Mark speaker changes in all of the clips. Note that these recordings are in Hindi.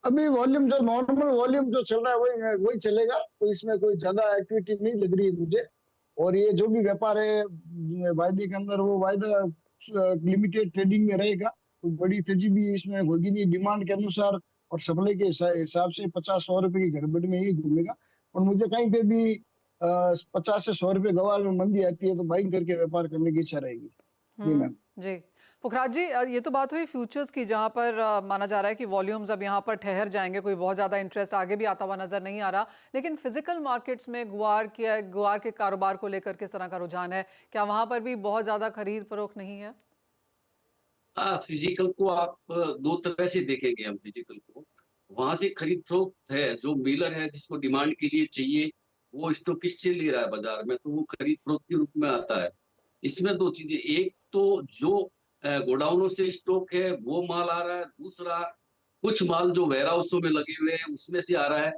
Speaker 1: अभी वॉल्यूम जो नॉर्मल वॉल्यूम जो चल रहा है वही वही चलेगा, तो इसमें कोई ज्यादा एक्टिविटी नहीं लग रही है मुझे। और ये जो भी व्यापार है वायदे के अंदर, वो वायदा लिमिटेड ट्रेडिंग में रहेगा, तो बड़ी तेजी भी इसमें होगी नहीं। डिमांड के अनुसार और सप्लाई के हिसाब से 50-100 रुपए की गड़बड़ में ही घूमेगा। और मुझे कहीं पे भी 50 से 100 रुपए गवार में मंदी आती है तो बाइंग करके व्यापार करने की इच्छा रहेगी। जी मैम।
Speaker 2: जी पुखराज जी, ये तो बात हुई फ्यूचर्स की, जहां पर माना जा रहा है कि वॉल्यूम्स अब यहां पर ठहर जाएंगे, कोई बहुत ज्यादा इंटरेस्ट आगे भी आता हुआ नजर नहीं आ रहा। लेकिन फिजिकल मार्केट्स में गुआर के कारोबार को लेकर किस तरह का रुझान है? क्या वहां पर भी बहुत ज्यादा खरीद फरोख्त नहीं है?
Speaker 3: हाँ, फिजिकल को आप दो तरह से देखेंगे। हम फिजिकल को वहां से खरीद फरोख्त है, जो मिलर है जिसको डिमांड के लिए चाहिए वो स्टॉकिस्ट से ले रहा है बाजार में, तो वो खरीद फरोख्त के रूप में आता है। इसमें दो चीजें, एक तो जो गोडाउनों से स्टॉक है वो माल आ रहा है, दूसरा कुछ माल जो वेयर हाउसों में लगे हुए हैं उसमें से आ रहा है।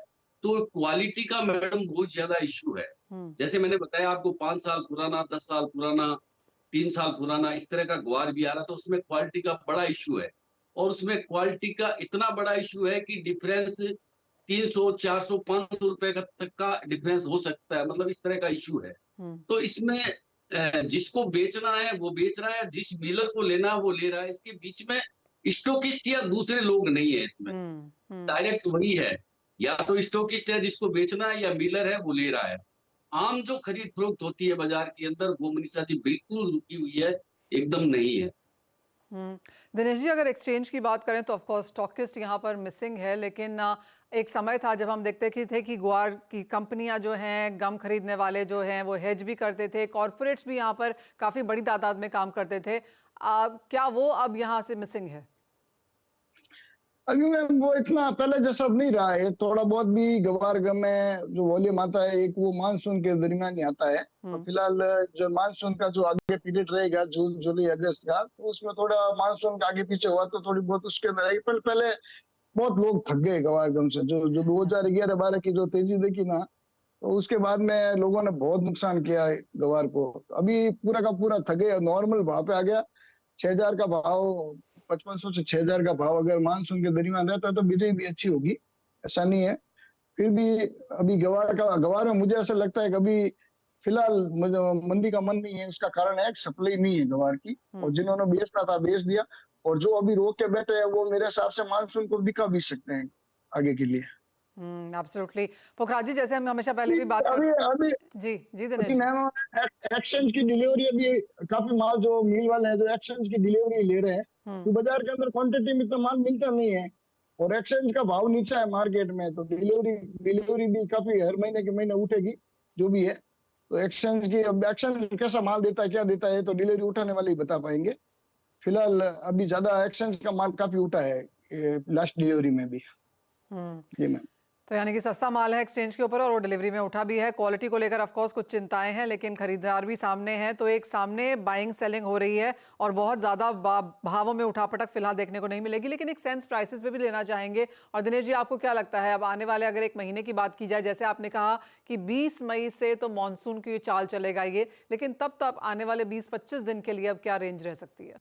Speaker 3: तो क्वालिटी का मैडम बहुत ज्यादा इश्यू है। जैसे मैंने बताया आपको, 5 साल पुराना, 10 साल पुराना, 3 साल पुराना इस तरह का ग्वार भी आ रहा, तो उसमें क्वालिटी का बड़ा इश्यू है। और उसमें क्वालिटी का इतना बड़ा इश्यू है कि डिफरेंस 300, 400, 500 रुपए का तक का डिफरेंस हो सकता है। मतलब इस तरह का इश्यू है। तो इसमें जिसको बेचना है वो बेच रहा है, जिस मिलर को लेना है वो ले रहा है। इसके बीच में स्टॉकिस्ट या दूसरे लोग नहीं है। इसमें डायरेक्ट वही है, या तो स्टॉकिस्ट है जिसको बेचना है, या मिलर है वो ले रहा है। आम जो खरीद फरोख्त होती है बाजार के अंदर, वो मनीषा जी बिल्कुल रुकी हुई है, एकदम नहीं है।
Speaker 2: दिनेश जी, अगर एक्सचेंज की बात करें तो ऑफ कोर्स स्टॉकिस्ट यहाँ पर मिसिंग है, लेकिन एक समय था जब हम देखते थे कि गुआर की कंपनियां जो हैं, गम खरीदने वाले जो हैं, वो हेज भी करते थे। कॉरपोरेट्स भी यहाँ पर काफी बड़ी तादाद में काम करते थे। क्या वो अब यहाँ से मिसिंग है?
Speaker 1: अभी मैम वो इतना पहले जैसा अब नहीं रहा है। थोड़ा बहुत भी गवार गम में जो वॉल्यूम आता है, एक वो मानसून के दरमियान ही आता है। तो फिलहाल जो मानसून का जो आगे पीरियड रहेगा, जून जुलाई अगस्त का, तो उसमें थोड़ा मानसून का आगे पीछे हुआ तो थोड़ी बहुत उसके अंदर आई। पर पहले बहुत लोग थक गए गवार गम से। जो जो 2011-12 की जो तेजी देखी ना, तो उसके बाद में लोगों ने बहुत नुकसान किया है गवार को। अभी पूरा का पूरा थक गए, नॉर्मल भाव पे आ गया। 6,000 का भाव, 5500 से 6,000 का भाव अगर मानसून के दरमियान रहता है तो बिजाई भी अच्छी होगी, ऐसा नहीं है। फिर भी अभी गवार में मुझे ऐसा लगता है कि अभी फिलहाल मंदी का मन नहीं है। उसका कारण है सप्लाई नहीं है गवार की, और जिन्होंने बेचना था बेच दिया। और जो अभी रोक के बैठे हैं वो मेरे हिसाब से मानसून को बिका भी सकते हैं आगे के लिए।
Speaker 2: एब्सोल्युटली। पुखराज जी, जैसे हम हमेशा पहले भी बात
Speaker 1: अभी अभी
Speaker 2: जी जी दिनेश
Speaker 1: अभी
Speaker 2: जी।
Speaker 1: मैम एक्सचेंज की डिलीवरी, अभी काफी माल जो मिल वाले हैं जो एक्सचेंज की डिलीवरी ले रहे हैं, तो बाजार के अंदर क्वांटिटी में इतना माल मिलता नहीं है। और एक्सचेंज का भाव नीचा है मार्केट में, तो डिलीवरी डिलीवरी भी काफी हर महीने के महीने उठेगी जो भी है। तो एक्सचेंज की, अब एक्सचेंज कैसा माल देता है क्या देता है तो डिलीवरी उठाने वाले ही बता पाएंगे। फिलहाल अभी ज्यादा एक्सचेंज का माल काफी उठा है लास्ट डिलीवरी में भी। जी मैम।
Speaker 2: तो यानी कि सस्ता माल है एक्सचेंज के ऊपर और वो डिलीवरी में उठा भी है। क्वालिटी को लेकर ऑफ कोर्स कुछ चिंताएं हैं, लेकिन खरीदार भी सामने हैं। तो एक सामने बाइंग सेलिंग हो रही है और बहुत ज्यादा भावों में उठापटक फिलहाल देखने को नहीं मिलेगी, लेकिन एक सेंस प्राइसेस पे भी लेना चाहेंगे। और दिनेश जी, आपको क्या लगता है अब आने वाले अगर एक महीने की बात की जाए, जैसे आपने कहा कि 20 मई से तो मानसून की चाल चलेगा ये, लेकिन तब तब आने वाले 20-25 दिन के लिए अब क्या रेंज रह सकती है?